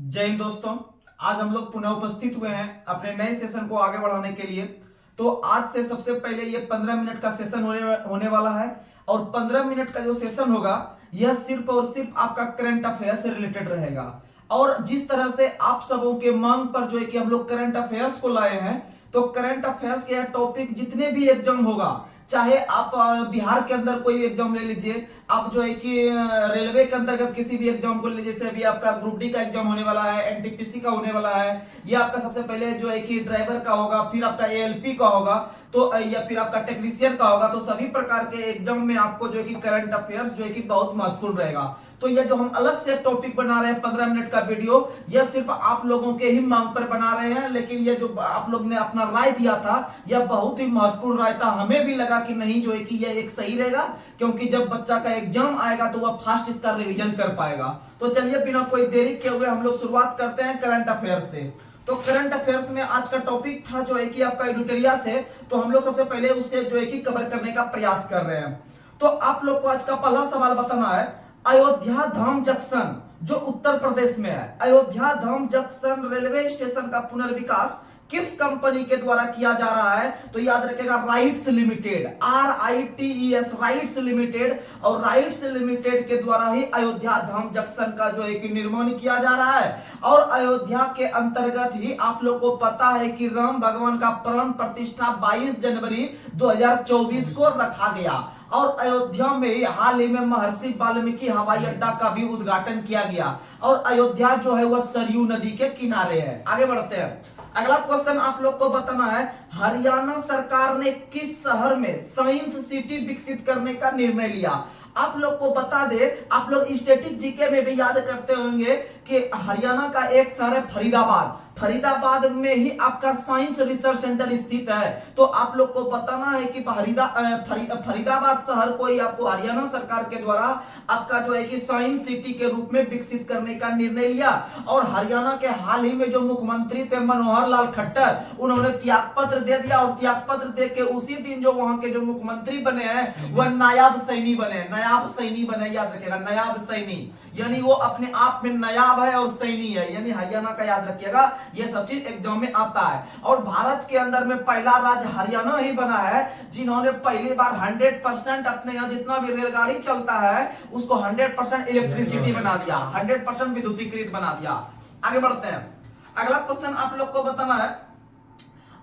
जय हिंद दोस्तों। आज हम लोग पुनः उपस्थित हुए हैं अपने नए सेशन को आगे बढ़ाने के लिए। तो आज से सबसे पहले ये 15 मिनट का सेशन होने वाला है और 15 मिनट का जो सेशन होगा यह सिर्फ और सिर्फ आपका करंट अफेयर से रिलेटेड रहेगा। और जिस तरह से आप सबों के मांग पर जो है कि हम लोग करंट अफेयर्स को लाए हैं, तो करंट अफेयर्स के टॉपिक जितने भी एग्जाम होगा, चाहे आप बिहार के अंदर कोई भी एग्जाम ले लीजिए, आप जो है कि रेलवे के अंतर्गत किसी भी एग्जाम को ले, जैसे अभी आपका ग्रुप डी का एग्जाम होने वाला है, एनटीपीसी का होने वाला है, या आपका सबसे पहले जो है कि ड्राइवर का होगा, फिर आपका एएलपी का होगा, तो या फिर आपका टेक्नीशियन का होगा। तो सभी प्रकार के एग्जाम में आपको जो है कि करंट अफेयर्स जो है कि बहुत महत्वपूर्ण रहेगा। तो यह जो हम अलग से टॉपिक बना रहे हैं 15 मिनट का वीडियो, यह सिर्फ आप लोगों के ही मांग पर बना रहे हैं, लेकिन यह जो आप लोग ने अपना राय दिया था यह बहुत ही महत्वपूर्ण राय था। हमें भी लगा कि नहीं जो है कि यह एक सही रहेगा, क्योंकि जब बच्चा का एग्जाम आएगा तो वह फास्ट इसका रिवीजन कर पाएगा। तो चलिए बिना कोई देरी किए हुए हम लोग शुरुआत करते हैं करंट अफेयर से। तो करंट अफेयर्स में आज का टॉपिक था जो है कि आपका एडिटोरिया से, तो हम लोग सबसे पहले उसके जो है कि कवर करने का प्रयास कर रहे हैं। तो आप लोग को आज का पहला सवाल बताना है, अयोध्या धाम जंक्शन जो उत्तर प्रदेश में है, अयोध्या धाम जंक्शन रेलवे स्टेशन का पुनर्विकास किस कंपनी के द्वारा किया जा रहा है? तो याद रखिएगा rights limited, RITES, rights limited. और राइट्स लिमिटेड के द्वारा ही अयोध्या धाम जंक्शन का जो है कि निर्माण किया जा रहा है। और अयोध्या के अंतर्गत ही आप लोग को पता है कि राम भगवान का प्राण प्रतिष्ठा 22 जनवरी 2024 को रखा गया। और अयोध्या में हाल ही में महर्षि वाल्मीकि हवाई अड्डा का भी उद्घाटन किया गया। और अयोध्या जो है वह सरयू नदी के किनारे है। आगे बढ़ते हैं। अगला क्वेश्चन आप लोग को बताना है, हरियाणा सरकार ने किस शहर में साइंस सिटी विकसित करने का निर्णय लिया? आप लोग को बता दे, आप लोग स्टैटिक जीके में भी याद करते होंगे कि हरियाणा का एक शहर है फरीदाबाद। फरीदाबाद में ही आपका साइंस रिसर्च सेंटर स्थित है। तो आप लोग को बताना है कि फरीदाबाद शहर को ही आपको हरियाणा सरकार के द्वारा आपका जो है कि साइंस सिटी के रूप में विकसित करने का निर्णय लिया। और हरियाणा के हाल ही में जो मुख्यमंत्री थे मनोहर लाल खट्टर, उन्होंने त्याग पत्र दे दिया। और त्याग पत्र दे के उसी दिन जो वहां के जो मुख्यमंत्री बने हैं वह नायाब सैनी बने, नायाब सैनी बने। याद रखिएगा नायाब सैनी, यानी वो अपने आप में नायाब है और सैनी है, यानी हरियाणा का। याद रखिएगा ये सब चीज एग्जाम में आता है। और भारत के अंदर में पहला राज्य हरियाणा ही बना है जिन्होंने पहली बार 100% अपने यहाँ जितना भी रेलगाड़ी चलता है उसको 100% इलेक्ट्रिसिटी बना दिया, 100% विद्युतीकृत बना दिया। आगे बढ़ते हैं। अगला क्वेश्चन आप लोग को बताना है,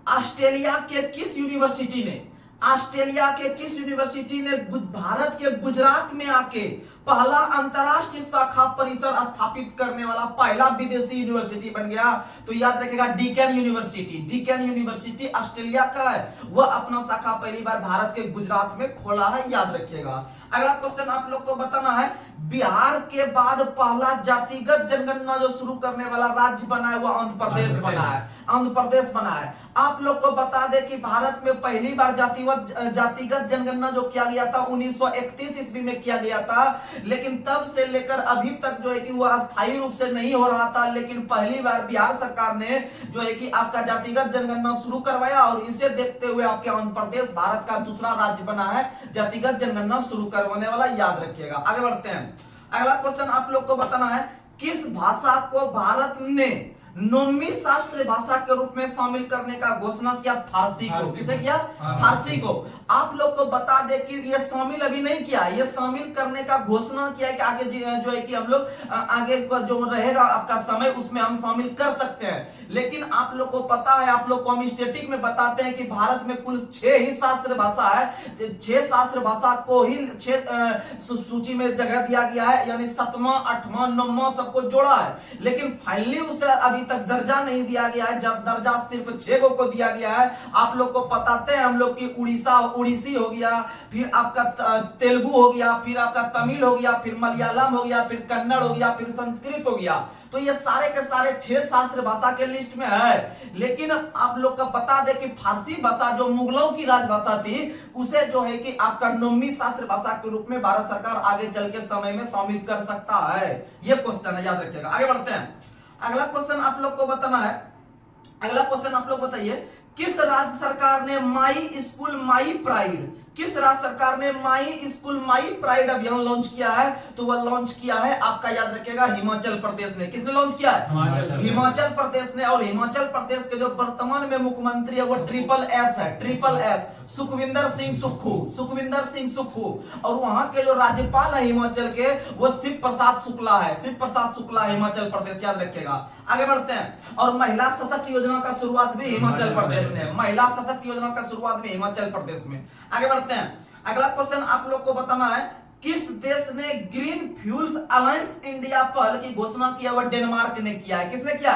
ऑस्ट्रेलिया के किस यूनिवर्सिटी ने, ऑस्ट्रेलिया के किस यूनिवर्सिटी ने भारत के गुजरात में आके पहला अंतरराष्ट्रीय शाखा परिसर स्थापित करने वाला पहला विदेशी यूनिवर्सिटी बन गया? तो याद रखिएगा Deakin University. Deakin University Australia का है, वह अपना शाखा पहली बार भारत के गुजरात में खोला है। याद रखिएगा। अगला क्वेश्चन आप लोग को बताना है, बिहार के बाद पहला जातिगत जनगणना जो शुरू करने वाला राज्य बना है वह आंध्र प्रदेश बना है, आंध्र प्रदेश बना है। आप लोग को बता दें कि भारत में पहली बार जातिगत जनगणना जो किया गया था 1931 ईस्वी में किया गया था, लेकिन तब से लेकर अभी तक जो है कि वह अस्थायी रूप से नहीं हो रहा था। लेकिन पहली बार बिहार सरकार ने जो है कि आपका जातिगत जनगणना शुरू करवाया और इसे देखते हुए आपके आंध्र प्रदेश भारत का दूसरा राज्य बना है जातिगत जनगणना शुरू करवाने वाला। याद रखिएगा। आगे बढ़ते हैं। अगला क्वेश्चन आप लोग को बताना है, किस भाषा को भारत ने 9वीं शास्त्रीय भाषा के रूप में शामिल करने का घोषणा किया? फारसी को। किसे किया? फारसी को। आप लोग को बता दे कि ये शामिल अभी नहीं किया, ये शामिल करने का घोषणा किया कि आगे जो है कि हम लोग आगे जो रहेगा आपका समय उसमें हम शामिल कर सकते हैं। लेकिन आप लोग को पता है, आप लोग को हम स्टैटिक में बताते हैं कि भारत में कुल 6 ही शास्त्र भाषा है। 6 शास्त्र भाषा को ही 6 सूची में जगह दिया गया है, यानी 7वां 8वां 9वां सबको जोड़ा है। लेकिन फाइनली उसे अभी तक दर्जा नहीं दिया गया है, जब दर्जा सिर्फ 6 को दिया गया है। आप लोग को बताते हैं हम लोग की उड़ीसी हो गया, फिर आपका तेलुगु हो गया, फिर आपका तमिल हो गया, फिर मलयालम हो गया, फिर कन्नड़ हो गया, फिर संस्कृत हो गया। तो ये सारे के सारे 6 शास्त्र भाषा के लिस्ट में है। लेकिन आप लोग का बता दे कि फारसी भाषा जो मुगलों की राजभाषा थी उसे जो है कि आपका 9वीं शास्त्र भाषा के रूप में भारत सरकार आगे चल के समय में शामिल कर सकता है। ये क्वेश्चन है, याद रखिएगा। आगे बढ़ते हैं। अगला क्वेश्चन आप लोग को बताना है, अगला क्वेश्चन आप लोग बताइए, किस राज्य सरकार ने माई स्कूल माई प्राइड किस राज्य सरकार ने माई स्कूल माई प्राइड अभियान लॉन्च किया है? तो वह लॉन्च किया है आपका, याद रखिएगा, हिमाचल प्रदेश ने। किसने लॉन्च किया है? हिमाचल प्रदेश ने। और हिमाचल प्रदेश के जो वर्तमान में मुख्यमंत्री है वो ट्रिपल एस है, ट्रिपल एस, सुखविंदर सिंह सुक्खू, सुखविंदर सिंह सुक्खू। और वहां के जो राज्यपाल है हिमाचल के वो शिव प्रसाद शुक्ला है, शिव प्रसाद शुक्ला, हिमाचल प्रदेश, याद रखिएगा। आगे बढ़ते हैं। और महिला सशक्त योजना का शुरुआत भी हिमाचल प्रदेश ने, महिला सशक्त योजना का शुरुआत भी हिमाचल प्रदेश में। आगे बढ़ते हैं। अगला क्वेश्चन आप लोग को बताना है, किस देश ने ग्रीन फ्यूल्स अलायंस इंडिया पहल की घोषणा किया? वह डेनमार्क ने किया है। किसने किया?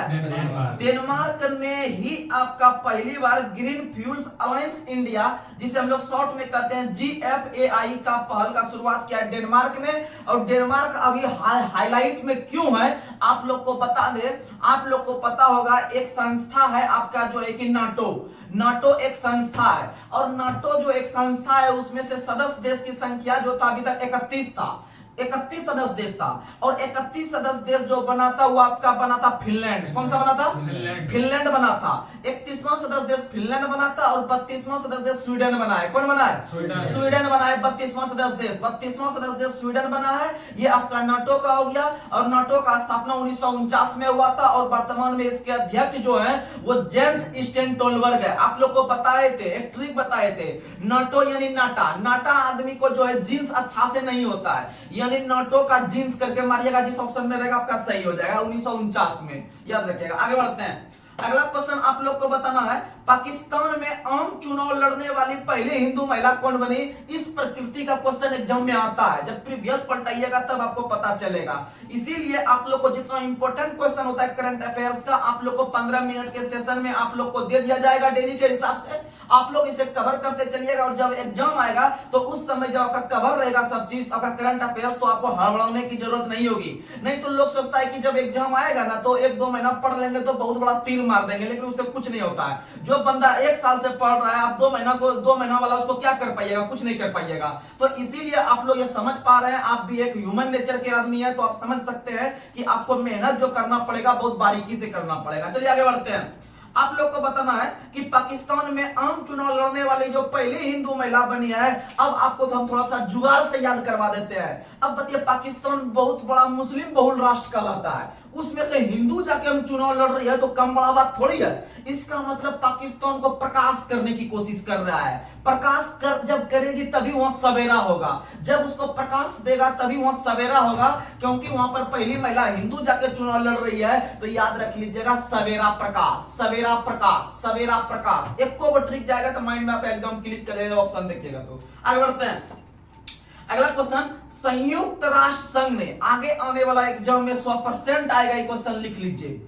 डेनमार्क ने ही आपका पहली बार ग्रीन फ्यूल्स अलायंस इंडिया, जिसे हम लोग शॉर्ट में कहते हैं GFAI का पहल का शुरुआत किया है डेनमार्क ने। और डेनमार्क अभी हाईलाइट में क्यों है आप लोग को बता दे, आप लोग को पता होगा एक संस्था है आपका जो है कि नाटो, नाटो एक संस्था है। और नाटो जो एक संस्था है उसमें से सदस्य देश की संख्या जो था अभी तक 31 था, 31 सदस्य देश था। और 31 सदस्य देश जो बना था वो आपका बना था फिनलैंड। कौन सा बना था? फिनलैंड बना था। 31वां सदस्य देश फिनलैंड बना था और 32वां सदस्य देश स्वीडन बना है। कौन बना है? स्वीडन बना है 32वां सदस्य देश, 32वां सदस्य देश स्वीडन बना है। ये आपका नाटो का हो गया। और नाटो का स्थापना 1949 में हुआ था। और वर्तमान में इसके अध्यक्ष जो है वो जेंस स्टोल्टनबर्ग है। आप लोग को बताए थे, एक ट्रिक बताए थे, नाटो यानी नाटा, नाटा आदमी को जो है जींस अच्छा से नहीं होता है, यानी नाटो का जींस करके मारिएगा, जिस ऑप्शन में रहेगा आपका सही हो जाएगा 1949 में, याद रखिएगा। आगे बढ़ते हैं। अगला क्वेश्चन आप लोग को बताना है, पाकिस्तान में आम चुनाव लड़ने वाली पहली हिंदू महिला कौन बनी? इस प्रकृति का क्वेश्चन एग्जाम में आता है, जब प्रीवियस पलटाइएगा तब आपको पता चलेगा। इसीलिए आप लोग को जितना इंपॉर्टेंट क्वेश्चन होता है करंट अफेयर्स का, आप लोग को 15 मिनट के सेशन में आप लोग को दे दिया जाएगा डेली के हिसाब से। आप लोग इसे कवर करते चलिएगा और जब एग्जाम आएगा तो उस समय जब आपका कवर रहेगा सब चीज, आपका करंट अफेयर्स, तो आपको हड़बड़ाने की जरूरत नहीं होगी। नहीं तो लोग सोचता है कि जब एग्जाम आएगा ना तो 1-2 महीना पढ़ लेंगे तो बहुत बड़ा तीर मार देंगे, लेकिन उससे कुछ नहीं होता है। जो बंदा 1 साल से पढ़ रहा है, आप 2 महीना वाला उसको क्या कर पाइएगा? कुछ नहीं कर पाइएगा। तो इसीलिए आप लोग ये समझ पा रहे हैं, आप भी एक ह्यूमन नेचर के आदमी है तो आप समझ सकते हैं कि आपको मेहनत जो करना पड़ेगा बहुत बारीकी से करना पड़ेगा। चलिए आगे बढ़ते हैं। आप लोग को बताना है कि पाकिस्तान में आम चुनाव लड़ने वाली जो पहली हिंदू महिला बनी है, अब आपको तो हम थोड़ा सा जुगाड़ से याद करवा देते हैं। अब बताइए, पाकिस्तान बहुत बड़ा मुस्लिम बहुल राष्ट्र कहलाता है, उसमें से हिंदू जाके हम चुनाव लड़ रही है तो कम बड़ा बात थोड़ी है। इसका मतलब पाकिस्तान को प्रकाश करने की कोशिश कर रहा है। प्रकाश कर जब करेगी तभी वहां सवेरा होगा, जब उसको प्रकाश देगा तभी वहां सवेरा होगा, क्योंकि वहां पर पहली महिला हिंदू जाके चुनाव लड़ रही है। तो याद रख लीजिएगा, सवेरा प्रकाश, सवेरा प्रकाश, सवेरा प्रकाश। एक को ट्रिक जाएगा तो माइंड में आप एकदम क्लिक करेगा, ऑप्शन देखिएगा। तो आगे बढ़ते हैं। अगला क्वेश्चन, संयुक्त राष्ट्र संघ ने, आगे आने वाला एग्जाम में 100% आएगा, ये क्वेश्चन लिख लीजिए।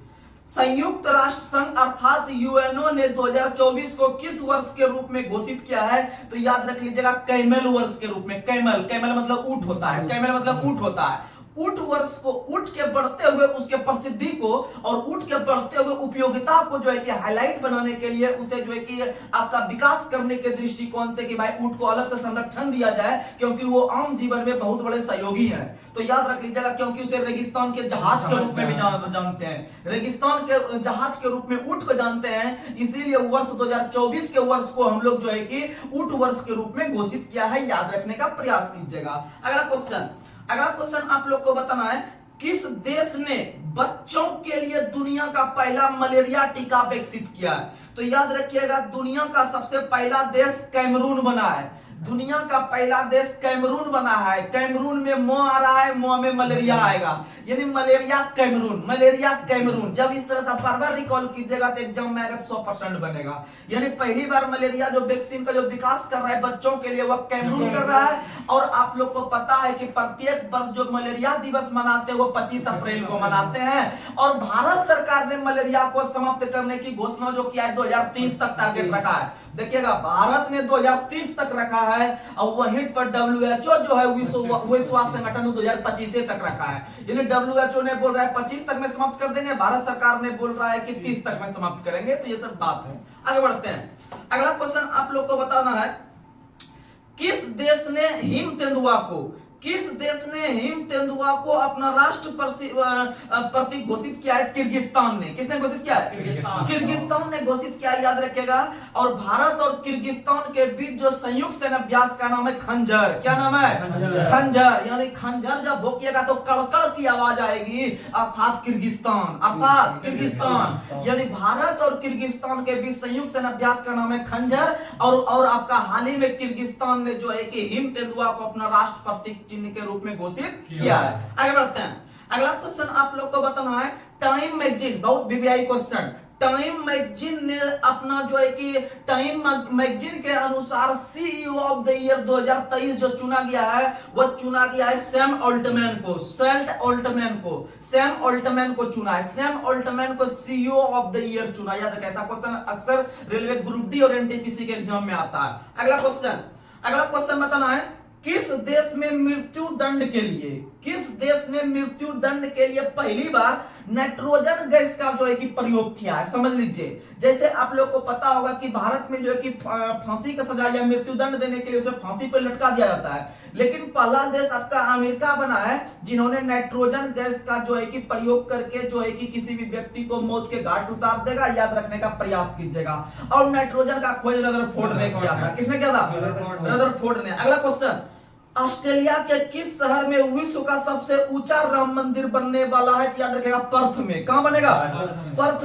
संयुक्त राष्ट्र संघ अर्थात यूएनओ ने 2024 को किस वर्ष के रूप में घोषित किया है? तो याद रख लीजिएगा, कैमल वर्ष के रूप में। कैमल, कैमल मतलब ऊंट होता है, कैमल मतलब ऊंट होता है। ऊंट वर्ष को, ऊंट के बढ़ते हुए उसके प्रसिद्धि को और ऊंट के बढ़ते हुए उपयोगिता को जो है कि हाईलाइट बनाने के लिए, उसे जो है कि आपका विकास करने के दृष्टिकोण से कि भाई ऊंट को अलग से संरक्षण दिया जाए, क्योंकि वो आम जीवन में बहुत बड़े सहयोगी हैं। तो याद रख लीजिएगा, क्योंकि उसे रेगिस्तान के जहाज के रूप में भी जानते हैं, रेगिस्तान के जहाज के रूप में ऊंट को जानते हैं। इसीलिए वर्ष 2024 के वर्ष को हम लोग जो है कि ऊंट वर्ष के रूप में घोषित किया है, याद रखने का प्रयास कीजिएगा। अगला क्वेश्चन आप लोग को बताना है, किस देश ने बच्चों के लिए दुनिया का पहला मलेरिया टीका विकसित किया है? तो याद रखिएगा, दुनिया का सबसे पहला देश कैमरून बना है। दुनिया का पहला देश कैमरून बना है। कैमरून में मो आ रहा है, मो में मलेरिया आएगा, यानी मलेरिया कैमरून, मलेरिया कैमरून। जब इस तरह से बार बार रिकॉल कीजिएगा तो एग्जाम में आएगा 100% बनेगा। यानी पहली बार मलेरिया जो वैक्सीन का जो विकास कर रहा है बच्चों के लिए, वह कैमरून कर रहा है। और आप लोग को पता है कि प्रत्येक वर्ष जो मलेरिया दिवस मनाते हैं वो 25 अप्रैल को मनाते हैं। और भारत सरकार ने मलेरिया को समाप्त करने की घोषणा जो किया है 2030 तक टारगेट रखा है। देखिएगा, भारत ने 2030 तक रखा है और वहीं पर WHO जो है विश्व स्वास्थ्य संगठन 2025 तक रखा है। यानी WHO ने बोल रहा है 25 तक में समाप्त कर देंगे, भारत सरकार ने बोल रहा है कि 30 तक में समाप्त करेंगे। तो ये सब बात है। आगे बढ़ते हैं। अगला क्वेश्चन आप लोग को बताना है, किस देश ने हिम तेंदुआ को किस देश ने हिम तेंदुआ को अपना राष्ट्र प्रतीक घोषित किया है? किर्गिस्तान ने। किसने घोषित किया है? किर्गिस्तान ने घोषित किया, याद रखिएगा। और भारत और किर्गिस्तान के बीच जो संयुक्त सेना अभ्यास का नाम है खंजर। क्या नाम है? खंजर। यानी खंजर जब भोंकिएगा तो कड़कड़ की आवाज आएगी, अर्थात किर्गिस्तान, अर्थात किर्गिस्तान। यानी भारत और किर्गिस्तान के बीच संयुक्त सेना अभ्यास का नाम है खंजर। और आपका हाल ही में किर्गिस्तान ने जो है कि हिम तेंदुआ को अपना राष्ट्र प्रतीक चिन्ह के रूप में घोषित किया है। आगे बढ़ते हैं। अगला क्वेश्चन आप लोग को बताना है, टाइम मैगजीन, बहुत वीवीआई क्वेश्चन। टाइम मैगजीन ने अपना जो है कि टाइम मैगजीन के अनुसार सीईओ ऑफ द ईयर 2023 जो चुना गया है, वह चुना गया है सैम ऑल्टमैन को। सैम ऑल्टमैन को चुना है। सैम ऑल्टमैन को सीईओ ऑफ द ईयर चुना। याद रखें, ऐसा क्वेश्चन अक्सर रेलवे ग्रुप डी और एनटीपीसी के एग्जाम में आता है। अगला क्वेश्चन बताना है, किस देश में मृत्यु दंड के लिए पहली बार नाइट्रोजन गैस का जो है कि प्रयोग किया है? समझ लीजिए, जैसे आप लोग को पता होगा कि भारत में जो है कि फांसी का सजा या मृत्यु दंड देने के लिए उसे फांसी पर लटका दिया जाता है, लेकिन पहला देश आपका अमेरिका बना है जिन्होंने नाइट्रोजन गैस का जो है कि प्रयोग करके जो है कि किसी भी व्यक्ति को मौत के घाट उतार देगा। याद रखने का प्रयास कीजिएगा। और नाइट्रोजन का खोज रदरफोर्ड ने किया था। किसने किया था? रदरफोर्ड ने। अगला क्वेश्चन, ऑस्ट्रेलिया के किस शहर में विश्व का सबसे ऊंचा राम मंदिर बनने वाला है? याद रखेगा, पर्थ में। कहां बनेगा? पर्थ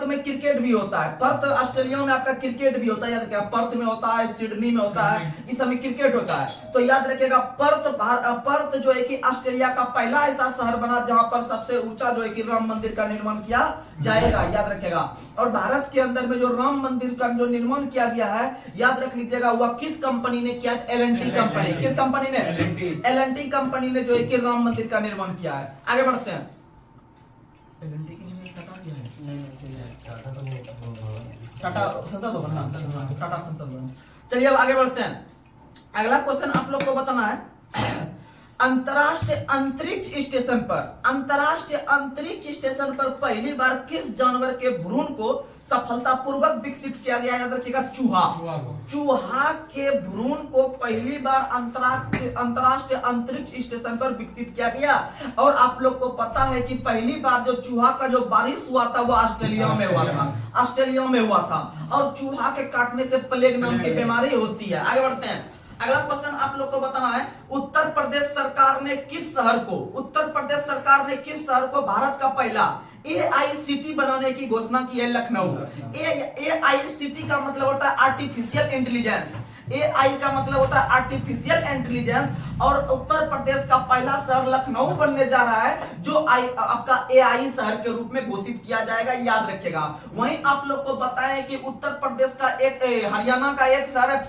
में क्रिकेट भी होता है। पर्थ ऑस्ट्रेलिया में आपका क्रिकेट भी होता है। याद रखेगा, पर्थ में होता है, सिडनी में होता है, इस समय क्रिकेट होता है। तो याद रखेगा, पर्थ जो है कि ऑस्ट्रेलिया का पहला ऐसा शहर बना जहां पर सबसे ऊंचा जो है कि राम मंदिर का निर्माण किया जाएगा। याद रखेगा। और भारत के अंदर में जो राम मंदिर का जो निर्माण किया गया है, याद रख लीजिएगा, वह किस कंपनी ने किया? L&T company. किस कंपनी? एल&टी कंपनी ने जो है कि राम मंदिर का निर्माण किया है। आगे बढ़ते हैं। एल&टी की टाटा संसद भवन। चलिए अब आगे बढ़ते हैं। अगला क्वेश्चन आप लोग को बताना है, अंतरराष्ट्रीय अंतरिक्ष स्टेशन पर पहली बार किस जानवर के भ्रूण को सफलतापूर्वक विकसित किया गया? याद रखिएगा, चूहा के भ्रूण को पहली बार अंतरराष्ट्रीय अंतरिक्ष स्टेशन पर विकसित किया गया। और आप लोग को पता है कि पहली बार जो चूहा का जो बारिश हुआ था वो ऑस्ट्रेलिया में हुआ था। और चूहा के काटने से प्लेग नाम की बीमारी होती है। आगे बढ़ते हैं। अगला क्वेश्चन आप लोग को बताना है, उत्तर प्रदेश सरकार ने किस शहर को भारत का पहला AICT बनाने की घोषणा की है? लखनऊ। AICT का मतलब होता है आर्टिफिशियल इंटेलिजेंस। AI का मतलब होता है आर्टिफिशियल इंटेलिजेंस। और उत्तर प्रदेश का पहला शहर लखनऊ बनने जा रहा है, जो आपका AI शहर के रूप में घोषित किया जाएगा। याद रखिएगा। वहीं आप लोग को बताएं कि उत्तर प्रदेश का हरियाणा का एक शहर है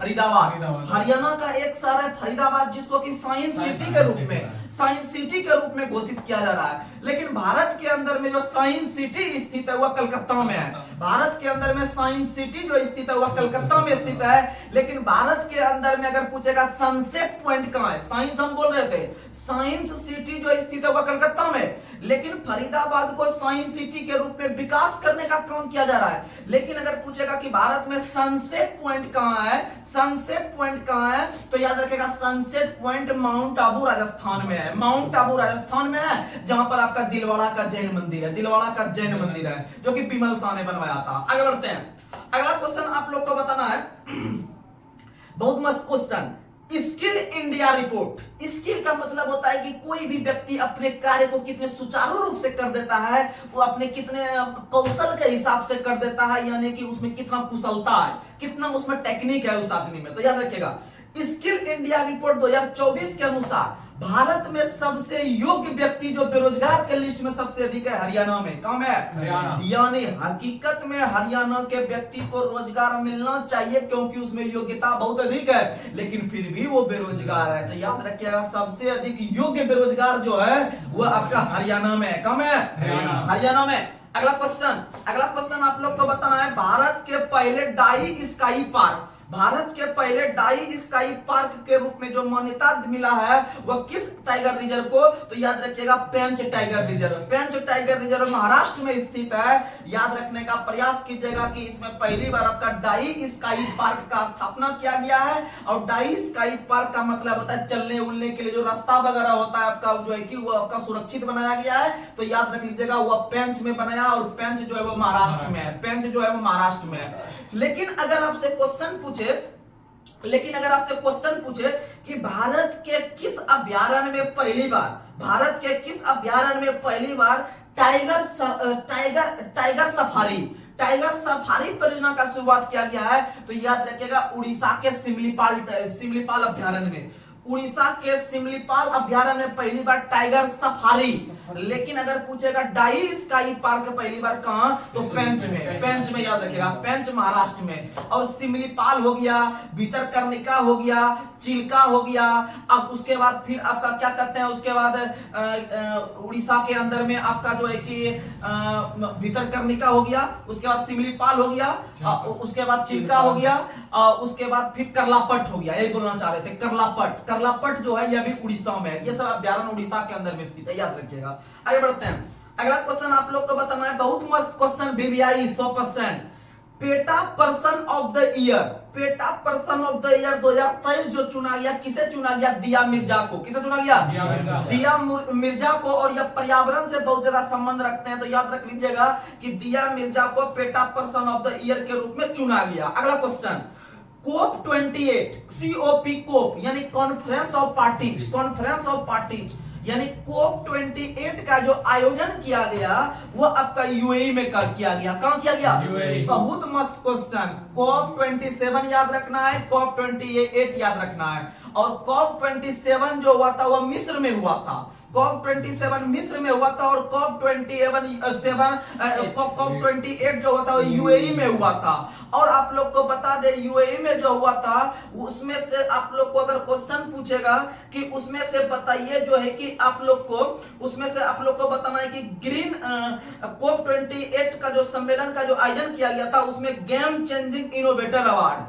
फरीदाबाद, जिसको कि साइंस सिटी के रूप में घोषित किया जा रहा है। लेकिन भारत के अंदर में जो साइंस सिटी स्थित है वह कलकत्ता में है। भारत के अंदर में साइंस सिटी जो स्थित है वह कलकत्ता में स्थित है। लेकिन भारत के अंदर में अगर पूछेगा सनसेट पॉइंट कहां है, साइंस हम बोल रहे थे, साइंस सिटी जो स्थित है वह कलकत्ता में। लेकिन फरीदाबाद को साइंस सिटी के रूप में विकास करने का काम किया जा रहा है। लेकिन अगर पूछेगा कि भारत में सनसेट पॉइंट कहां है, तो याद रखेगा, sunset point mount Abu Rajasthan में है। जहां पर आपका दिलवाड़ा का जैन मंदिर है, जो कि बिमल शाह ने बनवाया था। आगे बढ़ते हैं। अगला क्वेश्चन आप लोग को बताना है, बहुत मस्त question, skill India report. Skill का मतलब होता है कि कोई भी व्यक्ति अपने कार्य को कितने सुचारू रूप से कर देता है, वो अपने कितने कौशल के हिसाब से कर देता है, यानी कि उसमें कितना कुशलता है, कितना उसमें टेक्निक है उस आदमी में। तो याद रखिएगा, स्किल इंडिया रिपोर्ट 2024 के अनुसार भारत में सबसे योग्य व्यक्ति जो बेरोजगार के लिस्ट में सबसे अधिक है, हरियाणा में। कहाँ है? यानी हकीकत में हरियाणा के व्यक्ति को रोजगार मिलना चाहिए, क्योंकि उसमें योग्यता बहुत अधिक है, लेकिन फिर भी वो बेरोजगार है। तो याद रखिएगा, सबसे अधिक योग्य बेरोजगार जो है वह आपका हरियाणा में है। कहाँ है? हरियाणा में। अगला क्वेश्चन आप लोग को बताना है, भारत के पहले डाई स्काई पार्क भारत के पहले डाई स्काई पार्क के रूप में जो मान्यता मिला है वह किस टाइगर रिजर्व को, तो याद रखिएगा पेंच टाइगर रिजर्व। पेंच टाइगर रिजर्व महाराष्ट्र में स्थित है। याद रखने का प्रयास कीजिएगा कि इसमें पहली बार आपका डाई स्काई पार्क का स्थापना किया गया है। और डाई स्काई पार्क का मतलब होता है चलने उलने के लिए जो रास्ता वगैरह होता है आपका, जो है कि वो आपका सुरक्षित बनाया गया है। तो याद रख लीजिएगा वह पेंच में बनाया, और पेंच जो है वो महाराष्ट्र में है। पेंच जो है वो महाराष्ट्र में है। लेकिन अगर आपसे क्वेश्चन पूछे कि भारत के किस अभ्यारण्य में पहली बार टाइगर सफारी परियोजना का शुरुआत किया गया है, तो याद रखिएगा उड़ीसा के सिमलीपाल अभ्यारण्य में। उड़ीसा के सिमलीपाल अभ्यारण्य में पहली बार टाइगर सफारी। लेकिन अगर पूछेगा डाई स्काई पार्क पहली बार कहां, तो पेंच में याद रखिएगा, पेंच महाराष्ट्र में। और सिमलीपाल हो गया, भितरकनिका हो गया, चिल्का हो गया। अब उसके बाद फिर आपका क्या कहते हैं, उसके बाद उड़ीसा के अंदर में आपका जो है कि भितरकनिका हो गया, उसके बाद सिमलीपाल हो गया, उसके बाद चिल्का हो गया, उसके बाद फिर करलापट हो गया। यही बोलना चाह रहे थे, करलापट जो है यह भी उड़ीसा में है। ये सब अभ्यारण्य उड़ीसा के अंदर में स्थित है, याद रखिएगा। आगे बढ़ते हैं। अगला क्वेश्चन आप लोग को बताना है, बहुत मस्त question, BBI 100%। PETA person of the year 2023 जो चुना गया, किसे चुना गया? दिया मिर्जा को। किसे चुना गया? दिया मिर्जा को। और यह पर्यावरण से बहुत ज्यादा संबंध रखते हैं, तो याद रख लीजिएगा कि दिया मिर्जा को PETA person of the year के रूप में चुना गया। अगला क्वेश्चन, कोप 28 COP यानी कॉन्फ्रेंस ऑफ पार्टीज यानी कोप 28 का जो आयोजन किया गया वो आपका यूएई में किया गया। कहां किया गया? बहुत मस्त क्वेश्चन। कोप 27 याद रखना है, कोप 28 याद रखना है। और कोप 27 जो हुआ था वह मिस्र में हुआ था। कॉप 27 मिस्र में हुआ था। और कॉप 28 जो हुआ था वो यूएई में हुआ था। और आप लोग को बता दे, यूएई में जो हुआ था उसमें से आप लोग को अगर क्वेश्चन पूछेगा कि उसमें से बताइए जो है कि आप लोग को बताना है कि ग्रीन कॉप 28 का जो सम्मेलन का जो आयोजन किया गया था उसमें गेम चेंजिंग इनोवेटर अवार्ड,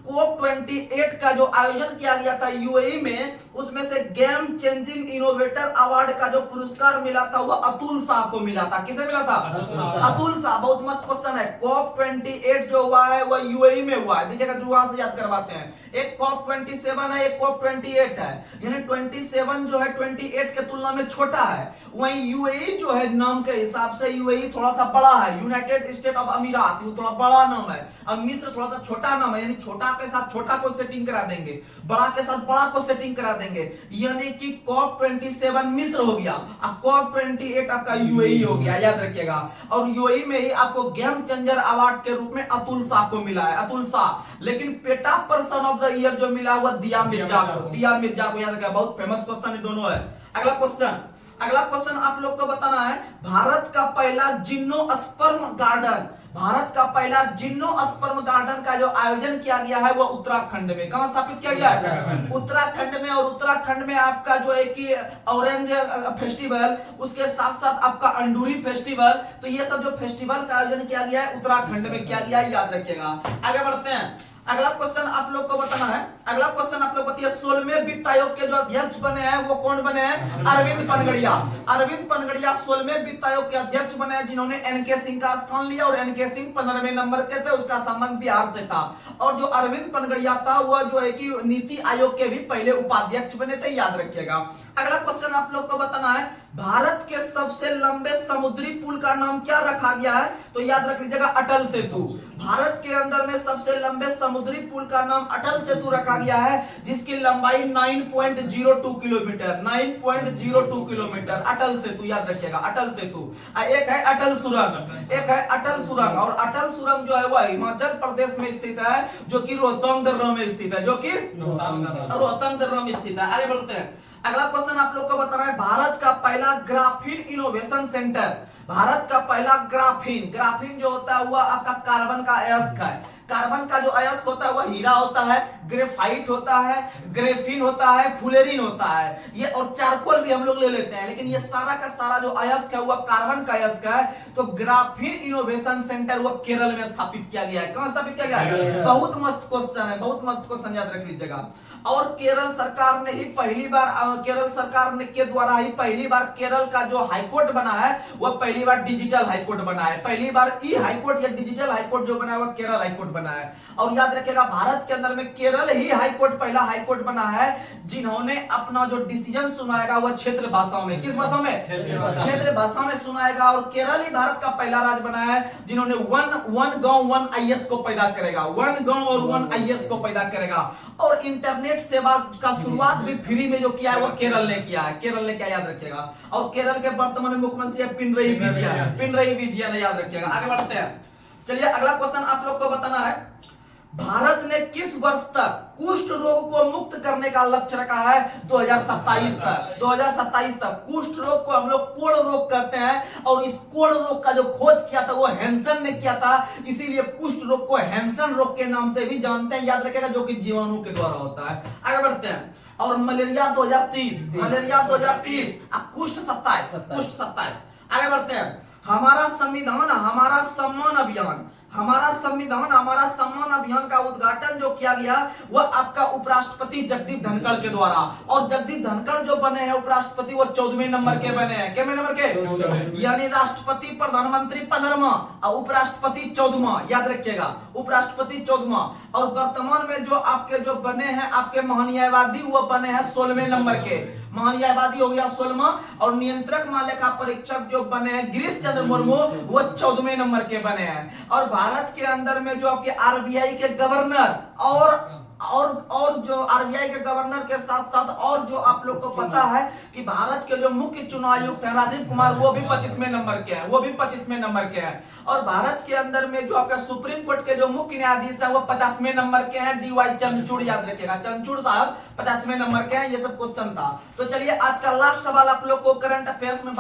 कोप 28 का जो आयोजन किया गया था यूएई में, उसमें से गेम चेंजिंग इनोवेटर अवार्ड का जो पुरस्कार मिला था वह अतुल शाह को मिला था। किसे मिला था? अतुल शाह। बहुत मस्त क्वेश्चन है। कोप 28 जो हुआ है वह यूएई में हुआ है। देखिएगा जुगाड़ से याद करवाते हैं। एक कोप 27 है, एक कोप 28 है। यानी 27 जो है 28 के तुलना में छोटा है। वहीं यूएई जो है नाम के हिसाब से यूएई थोड़ा सा बड़ा है, यूनाइटेड स्टेट ऑफ अमीरात, वो थोड़ा बड़ा नाम है। और मिस्र थोड़ा सा छोटा नाम है, यानी छोटा के साथ छोटा को सेटिंग करा देंगे, बड़ा के साथ बड़ा को सेटिंग करा देंगे। यानी कि कॉप 27 मिस्र हो गया और कॉप 28 आपका यूएई हो गया, याद रखिएगा। और यूएई में ही आपको गेम चेंजर अवार्ड के रूप में अतुल शाह को मिला है, अतुल शाह। लेकिन PETA person of the year जो मिला हुआ दिया मिर्जा को, याद रखिएगा। बहुत फेमस क्वेश्चन है दोनों है। अगला क्वेश्चन आप लोग को बताना है, भारत का पहला जिम्नोस्पर्म गार्डन का जो आयोजन किया गया है वह उत्तराखंड में। कहां स्थापित किया गया है? उत्तराखंड में। और उत्तराखंड में आपका जो है कि ऑरेंज फेस्टिवल, उसके साथ साथ आपका अंडूरी फेस्टिवल, तो ये सब जो फेस्टिवल का आयोजन किया गया है उत्तराखंड में किया गया है, याद रखिएगा। आगे बढ़ते हैं। अगला क्वेश्चन आप लोग को बताना है, 16वें वित्त आयोग के जो अध्यक्ष बने हैं वो कौन बने हैं? अरविंद पनगड़िया। 16वें वित्त आयोग के अध्यक्ष बने हैं, जिन्होंने एनके सिंह का स्थान लिया। और एनके सिंह 15वें नंबर के थे, उसका संबंध बिहार से था। और जो अरविंद पनगड़िया था वह जो है कि नीति आयोग के भी पहले उपाध्यक्ष बने थे, याद रखिएगा। अगला क्वेश्चन आप लोग को बताना है, भारत के सबसे लंबे समुद्री पुल का नाम क्या रखा गया है? तो याद रख लीजिएगा अटल सेतु। भारत के अंदर में सबसे लंबे समुद्री पुल का नाम अटल सेतु रखा गया है, जिसकी लंबाई 9.02 किलोमीटर, 9.02 किलोमीटर। अटल सेतु, याद रखिएगा, अटल सेतु। एक है अटल सुरंग। और अटल सुरंग जो है वह हिमाचल प्रदेश में स्थित है, जो कि रोहतांग दर्रा में स्थित है, आगे बढ़ते हैं। अगला क्वेश्चन आप लोग को बताना है, भारत का पहला ग्राफीन इनोवेशन सेंटर, भारत का पहला ग्राफीन जो होता है वह आपका कार्बन का अयस्क है। कार्बन का जो अयस्क होता है वह हीरा होता है, ग्रेफाइट होता है, ग्रेफिन होता है, फुलेरिन होता है, ये और चारकोल भी हम लोग ले लेते हैं, लेकिन ये सारा का सारा जो अयस्क है वह कार्बन का अयस्क है। तो ग्राफीन इनोवेशन सेंटर वह केरल में स्थापित किया गया है। कहां स्थापित किया गया है? बहुत मस्त क्वेश्चन है, बहुत मस्त क्वेश्चन याद रख लीजिएगा। और केरल सरकार ने ही पहली बार, केरल सरकार ने के द्वारा ही पहली बार केरल का जो हाईकोर्ट बना है वह पहली बार डिजिटल हाईकोर्ट बना है। पहली बार ई हाईकोर्ट या डिजिटल हाईकोर्ट जो बना है वह केरल हाईकोर्ट बना है। और याद रखिएगा भारत के अंदर में केरल ही हाईकोर्ट पहला हाईकोर्ट बना है जिन्होंने अपना जो डिसीजन सुनाएगा वह क्षेत्र भाषाओं में, किस भाषा में? क्षेत्र भाषा में सुनाएगा। और केरल ही भारत का पहला राज्य बना है जिन्होंने वन गांव वन आईएएस को पैदा करेगा, वन गांव और वन आईएएस को पैदा करेगा। और इंटरनेट सेवा का शुरुआत भी फ्री में जो किया है वो केरल ने किया है, केरल ने क्या, याद रखिएगा। और केरल के वर्तमान मुख्यमंत्री है पिनरई विजयन, याद रखिएगा। आगे बढ़ते हैं, चलिए अगला क्वेश्चन आप लोग को बताना है, भारत ने किस वर्ष तक कुष्ठ रोग को मुक्त करने का लक्ष्य रखा है? 2027 तक। 2027 तक कुष्ठ रोग को हम लोग कोढ़ रोग कहते हैं, और इस कोढ़ रोग का जो खोज किया था वो हैंसन ने किया था, इसीलिए कुष्ठ रोग को हैंसन रोग के नाम से भी जानते हैं, याद रखेगा, जो कि जीवाणु के द्वारा होता है। आगे बढ़ते हैं, और मलेरिया 2030, मलेरिया 2030, कुष्ठ 27। आगे बढ़ते हैं, हमारा संविधान हमारा सम्मान अभियान, हमारा संविधान हमारा सम्मान अभियान का उद्घाटन जो किया गया वह आपका उपराष्ट्रपति जगदीप धनखड़ के द्वारा। और जगदीप धनखड़ जो बने हैं उपराष्ट्रपति वो 14वें नंबर के बने हैं। कितने नंबर के? यानी राष्ट्रपति प्रधानमंत्री 15वां और उपराष्ट्रपति 14वां, याद रखिएगा, उपराष्ट्रपति 14वां। और वर्तमान में जो आपके जो बने हैं आपके महान्यायवादी वो बने हैं 16वें नंबर के, महान्यायवादी हो गया 16वां। और नियंत्रक महालेखा परीक्षक जो बने हैं गिरीश चंद्र मुर्मू वो 14वें नंबर के बने हैं। और भारत के अंदर में जो आपके आरबीआई के गवर्नर और जो आरबीआई के गवर्नर के साथ साथ और जो आप लोग को पता है कि भारत के जो मुख्य चुनाव आयुक्त हैं राजीव कुमार वो भी 25वें नंबर के हैं, वो भी 25वें नंबर के हैं। और भारत के अंदर में जो आपका सुप्रीम कोर्ट के जो मुख्य न्यायाधीश हैं वो 50वें नंबर के हैं, डीवाई चंद्रचूड़, याद रखिएगा, चंद्रचूड़ साहब 50वें नंबर के हैं। ये सब क्वेश्चन था। तो चलिए आज का लास्ट सवाल आप लोग को करंट अफेयर्स में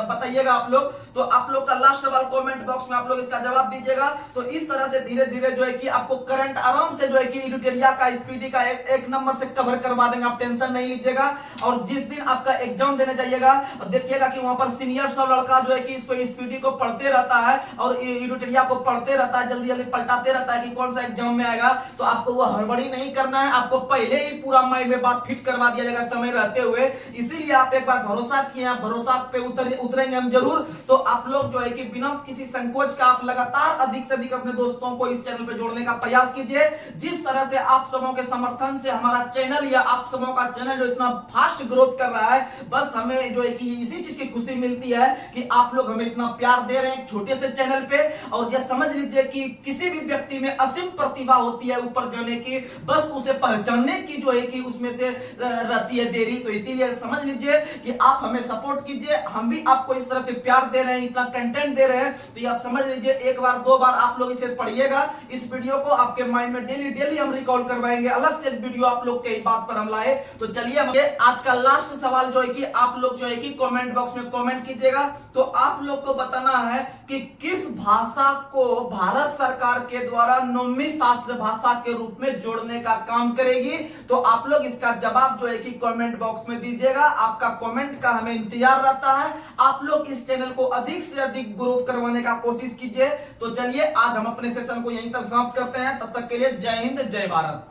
बताइएगा आप लोग। तो आप लोग का लास्ट सवाल कमेंट बॉक्स में आप लोग इसका जवाब दीजिएगा। तो इस तरह से धीरे धीरे जो है कि आपको करंट आराम से जो है कि एडिटोरिया का स्पीडी का एक नंबर से कवर करवा देंगे, आप टेंशन नहीं लीजिएगा। और जिस दिन आपका एग्जाम देने जाइएगा देखिएगा कि वहां पर सीनियर सब लड़का जो है कि इसको स्पीडी को पढ़ते रहता है और एडिटोरिया को पढ़ते रहता है, जल्दी जल्दी पलटाते रहता है कि कौन सा एग्जाम में आएगा। तो आपको वो हड़बड़ी नहीं करना है, आपको पहले ही पूरा माइंड में बात फिट करवा दिया जाएगा समय रहते हुए। इसीलिए आप एक बार भरोसा किए, भरोसा पे उतरेंगे हम जरूर। तो आप लोग जो है कि बिना किसी संकोच का आप लगातार अधिक से अधिक अपने दोस्तों को इस चैनल पे जोड़ने का प्रयास कीजिए। जिस तरह से आप सबों के समर्थन से हमारा चैनल या आप सबों का चैनल जो इतना फास्ट ग्रोथ कर रहा है, बस हमें जो है कि इसी चीज की खुशी मिलती है कि आप लोग हमें इतना प्यार दे रहे हैं छोटे से चैनल पे। और यह समझ लीजिए कि किसी भी व्यक्ति में असीम प्रतिभा होती है ऊपर जाने की, बस उसे पहचानने की जो है कि उसमें से रहती है देरी। तो इसीलिए समझ लीजिए कि आप हमें सपोर्ट कीजिए, हम भी आपको इस तरह से प्यार दे रहे हैं, इतना कंटेंट दे रहे हैं। तो ये आप समझ लीजिए, एक बार दो बार आप लोग इसे पढ़िएगा, इस वीडियो को आपके माइंड में डेली हम रिकॉल करवाएंगे, अलग से वीडियो आप लोग के बात पर हम लाए। तो चलिए आज का लास्ट सवाल जो है कि आप लोग जो है कि कमेंट बॉक्स में कमेंट कीजिएगा। तो आप लोग को बताना है कि किस भाषा को भारत सरकार के द्वारा 9वीं शास्त्र भाषा के रूप में जोड़ने का काम करेगी। तो आप लोग इसका जवाब जो है कि कमेंट बॉक्स में दीजिएगा। आपका कमेंट का हमें इंतजार रहता है। आप लोग इस चैनल को अधिक से अधिक ग्रोथ करवाने का कोशिश कीजिए। तो चलिए आज हम अपने सेशन को यहीं तक समाप्त करते हैं। तब तक के लिए जय हिंद, जय भारत।